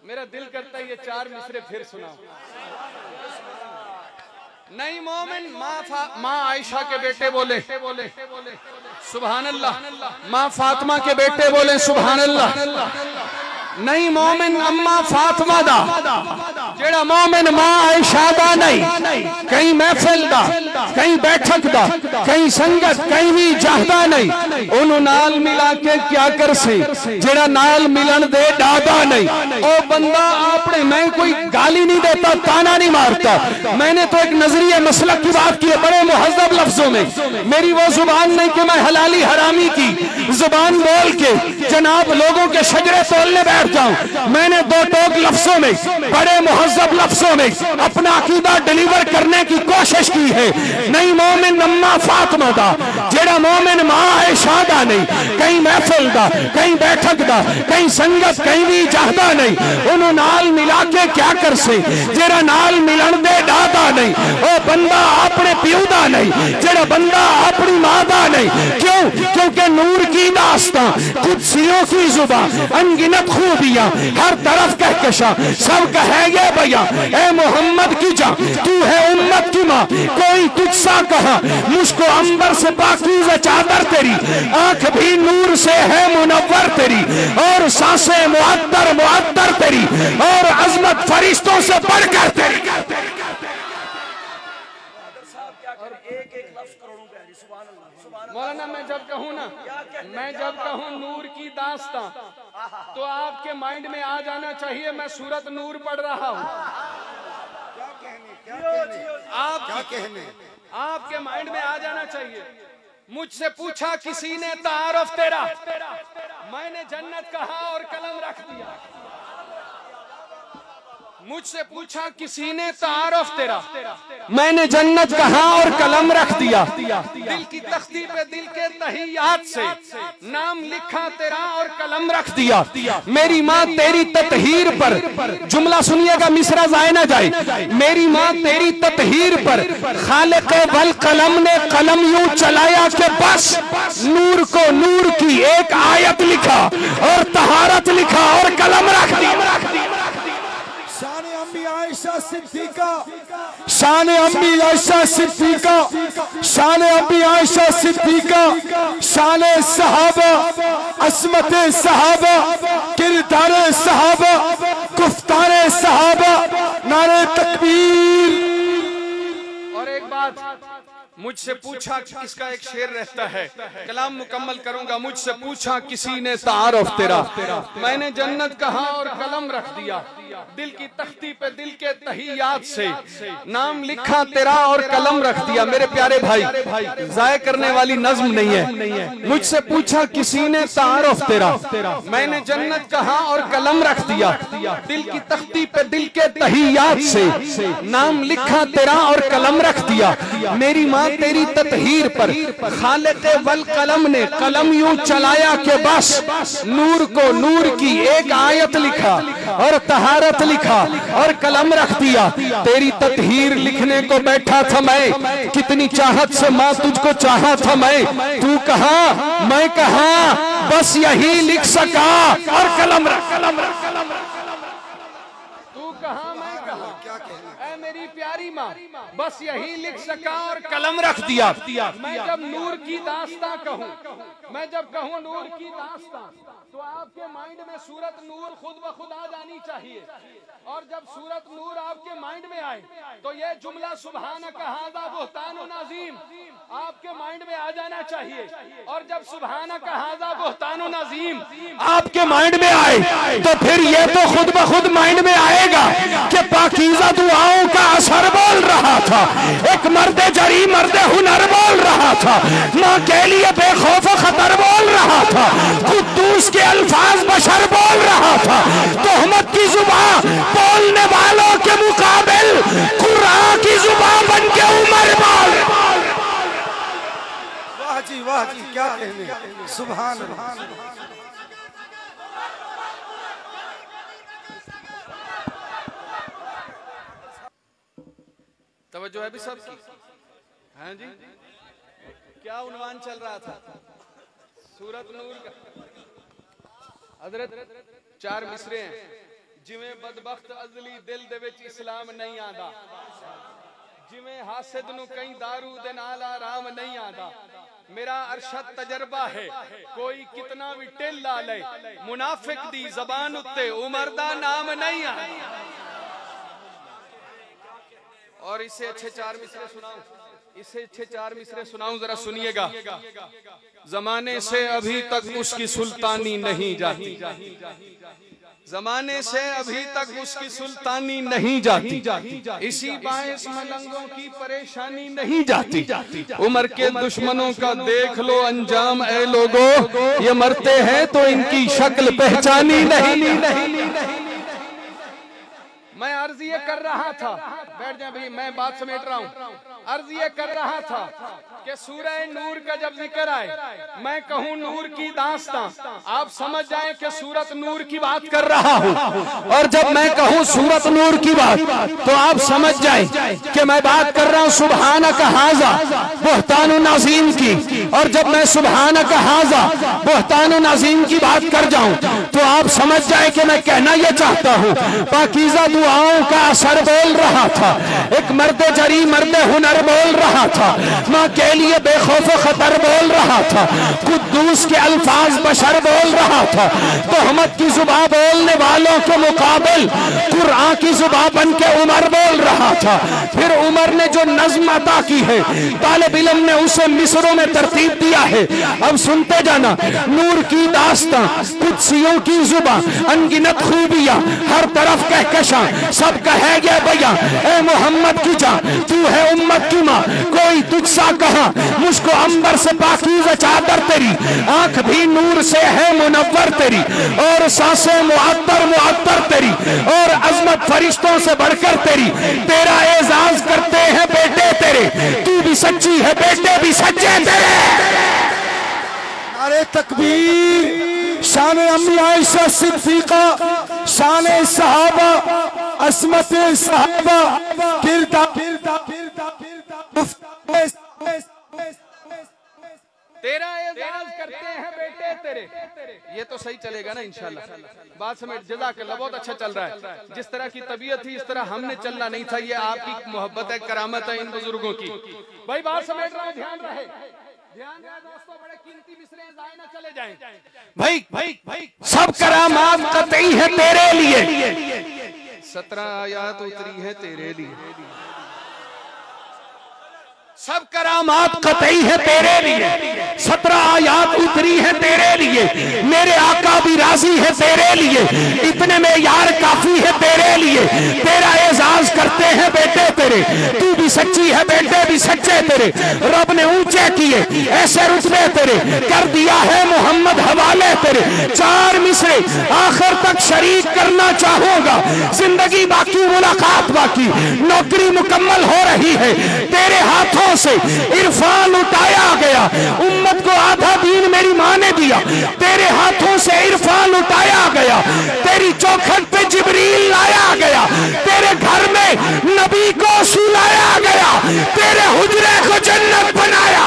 मेरा दिल करता है ये 4 मिसरे फिर सुनाओ। नहीं मोमिन माँ आयशा के बेटे बोले सुभान अल्लाह, माँ फातिमा के बेटे बोले सुभान अल्लाह। नहीं मोमिन अम्मा फातिमा दा, जेड़ा मोमिन माँ आयशा दा नहीं, कहीं महफिल दा, कहीं बैठक दा, कहीं संगत, कहीं भी जाहदा नहीं, उन्होंने नाल मिला के क्या कर से, जेड़ा नाल मिलन दे डादा नहीं। ओ बंदा आपने, मैं कोई गाली नहीं देता, ताना नहीं मारता, मैंने तो एक नजरिया मसलक की बात की है बड़े मुहज़्ज़ब लफ्जों में। मेरी वो जुबान नहीं कि मैं हलाली हरामी की जुबान बोल के जनाब लोगों के शजरे तोड़ने बैठ जाऊं। मैंने 2 टोक लफ्जों में, बड़े मुहज़्ज़ब लफ्जों में अपना अकीदा डिलीवर करने की कोशिश की है। नहीं मोमिन अम्मा फातिमा दा, जेड़ा मोमिन माँ आयशा दा नहीं, कहीं महफिल दा, कहीं बैठक दा, कहीं संगत, कहीं भी जाहदा नहीं, उन्होंने नाल मिला के क्या कर से, जेड़ा नाल मिलन दे डादा नहीं। ओ बंदा अपने प्यू दा नहीं, जेड़ा बंदा अपनी माँ दा नहीं। क्यों? क्योंकि नूर की दास्तां, कुदसियों की जुबान, अनगिनत खूबियां, हर तरफ कहकशा, सब कहेंगे भैया ए मोहम्मद की जान, तू है उम्मत की माँ, कोई तुझसा कहा, मुझको अंबर से पाकीज़ा चादर तेरी, आंख भी नूर से है मुनव्वर तेरी, और सांसें मुअत्तर मुअत्तर तेरी, और अजमत फरिश्तों से बढ़कर तेरी। मौलाना मैं जब कहूँ ना, मैं जब कहूँ नूर की दास्तां, तो आपके माइंड में आ जाना चाहिए मैं सूरत नूर पढ़ रहा हूँ। आपके माइंड में आ जाना चाहिए। मुझसे पूछा किसी ने तारफ तेरा, मैंने जन्नत कहा और कलम रख दिया। मुझसे पूछा किसी ने तारफ तेरा, मैंने जन्नत कहा और कलम रख दिया। दिल की तख्ती पे दिल के तहियात से नाम लिखा तेरा और कलम रख दिया। मेरी माँ तेरी ततहीर पर, जुमला सुनिएगा मिसरा जाए ना जाए, मेरी माँ तेरी ततहीर पर खालिक वल कलम ने कलम यूं चलाया कि बस नूर को नूर की एक आयत लिखा और तहारत लिखा और कलम रख दिया। शान अम्मी आयशा सिद्दीका, शान अम्मी आयशा सिद्दीका, शान सहाबा, असमत सहाबा, किरदार सहाबा, गुफ्तार सहाबा, नारे तकबीर। और एक बात, मुझसे पूछा, इसका एक शेर रहता है, कलाम मुकम्मल करूंगा। मुझसे पूछा किसी ने तारफ तेरा, मैंने जन्नत कहा और कलम रख दिया। दिल की तख्ती पे दिल के तहियात से नाम लिखा तेरा और कलम रख दिया। मेरे प्यारे भाई, जाय करने वाली नज्म नहीं है। मुझसे पूछा किसी ने तारफ तेरा, मैंने जन्नत कहा और कलम रख दिया। दिल की तख्ती पे दिल के तहियात से नाम लिखा तेरा और कलम रख दिया। मेरी माँ तेरी ततहीर पर खालिक वल कलम ने कलम यूं चलाया कि बस नूर को नूर की एक आयत लिखा और तहारत लिखा और कलम रख दिया। तेरी ततहीर लिखने को बैठा था मैं, कितनी चाहत से माँ तुझको चाहा था मैं, तू कहा मैं कहा, बस यही लिख सका और कलम रख, कलम रख, कलम रख। तू कहा मैं कहा, ऐ मेरी प्यारी माँ, बस यही लिख सका और कलम रख दिया। मैं जब नूर की दास्तां कहूँ, मैं जब कहूँ नूर की दास्तां, तो आपके माइंड में सूरत नूर खुद ब खुद आ जानी चाहिए। और जब सूरत नूर आपके माइंड में आए तो ये जुमला सुभानक हाज़ा बुहतानुन अज़ीम आपके माइंड में आ जाना चाहिए। और जब सुभानक हाज़ा बुहतानुन अज़ीम आपके माइंड में आए तो फिर ये तो खुद ब खुद माइंड में आएगा कि पाकीज़ा दुआओं का असर बोल रहा था, एक मर्दे जरी मर्दे हुनर बोल रहा था, माँ के लिए बेखौफ खतर बोल रहा था, कुद्दूस के अल्फाज बशर बोल रहा था। तोहमत की जुबान बोलने वालों के मुकाबिल कुरान की जुबान बन के उमर बोल। वाह जी क्या कहने, सुभान अल्लाह। तवज्जो है भी सबकी? हाँ जी, क्या उन्वान चल रहा था? सूरत नूर का हजरत 4 मिसरे हैं। जिवें बदबख्त अजली दिल दे विच इस्लाम नहीं आंदा, जिवें हासिद नूं कई दारू दे नाल आराम नहीं आंदा। मेरा अरशद तजर्बा है, कोई कितना भी टिल ला ले, मुनाफिक दी ज़बान उत्ते उमर दा नाम नहीं आंदा। और इससे अच्छे 4 मिसरे सुनाऊं, इससे अच्छे 4 मिसरे सुनाऊं, जरा सुनिएगा। जमाने से अभी तक उसकी सुल्तानी नहीं जाती, जमाने से अभी तक उसकी सुल्तानी नहीं जाती, इसी बायस मलंगों की परेशानी नहीं जाती। उमर के दुश्मनों का देख लो अंजाम ऐ लोगों, ये मरते हैं तो इनकी शक्ल पहचानी नहीं। मैं अर्ज ये कर रहा था, बैठ जाए भाई, मैं बात समेट रहा हूँ। अर्ज ये कर रहा था कि सूरह नूर का जब जिक्र आए, मैं कहूँ नूर की दास्तां, आप समझ जाएं कि सूरत नूर की बात कर रहा हूँ। और जब मैं कहूँ सूरत नूर की बात, तो आप समझ जाएं कि मैं बात कर रहा हूँ सुब्हानक हाज़ा बुहतानुन नज़ीम की। और जब मैं सुब्हानक हाज़ा बुहतानुन नज़ीम की बात कर जाऊं, तो आप समझ जाएं कि मैं कहना यह चाहता हूँ, पाकीज़ा दुआओं का असर बोल रहा था, एक मर्द जरी मर्द हुनर बोल रहा था, माँ के लिए बेखौफ खतर बोल रहा था, कुद्दूस के अल्फाज बशर बोल रहा था, तोहमत की जुबान बोलने वालों के मुकाबिल कुरान की जुबान बन के उमर बोल रहा था। फिर उमर ने जो नज्म अता की है, तालिब इल्म ने उसे मिसरों में तरतीब दिया है। अब सुनते जाना, नूर की दास्तां, कुदसियों की जुबान, अनगिनत खूबियां, हर तरफ कहकशां, सब कहेंगे भैया ए मोहम्मद की जान, तू है उम्मत की माँ, कोई तुझसा कहा, मुझको अंबर से पाकीज़ा चादर तेरी, आंख भी नूर से है मुनव्वर तेरी, और सांसें मुअत्तर मुअत्तर तेरी, और अजमत फरिश्तों से बढ़कर तेरी, तेरा एजाज करते हैं बेटे तेरे, तू भी सच्ची है बेटे भी सच्चे तेरे। नारे तकबीर, शान अम्मी आयशा सिद्दीका, शान सहाबा, असमत सहाबा, तेरा एजाज करते हैं बेटे तेरे। ये तो सही चलेगा ना इंशाल्लाह। बात समेट, जज़ाकल्लाह, बहुत अच्छा चल रहा है। जिस तरह की तबीयत थी इस तरह हमने चलना नहीं था, ये आपकी मोहब्बत है, करामत है इन बुजुर्गों की। भाई बात समेट रहा हूँ, ध्यान रहे, ध्यान रहे दोस्तों, बड़े कीमती मिसरे जाए ना चले जाएं। भाई भाई भाई, सब करामात कतई है तेरे लिए, 17 आयत उतरी है तेरे लिए, सब करामात कतई है तेरे लिए, 17 आयात उतरी है तेरे लिए, मेरे आका भी राजी है तेरे लिए, इतने में यार काफी है तेरे लिए, तेरा एजाज करते हैं बेटे तेरे, तू भी सच्ची है बेटे भी सच्चे तेरे, रब ने ऊंचे किए ऐसे रुतबे तेरे, कर दिया है मोहम्मद हवाले तेरे। 4 मिसरे आखिर तक शरीक करना चाहूंगा, जिंदगी बाकी मुलाकात बाकी, नौकरी मुकम्मल हो रही है, तेरे हाथों से इरफान उठाया गया, उम्मत को आधा दीन मेरी माँ ने दिया, तेरे हाथों से इरफान उठाया गया, तेरी चौखट पे जिब्रील लाया गया, तेरे घर में नबी को सुलाया गया, तेरे हुजरे को जन्नत बनाया।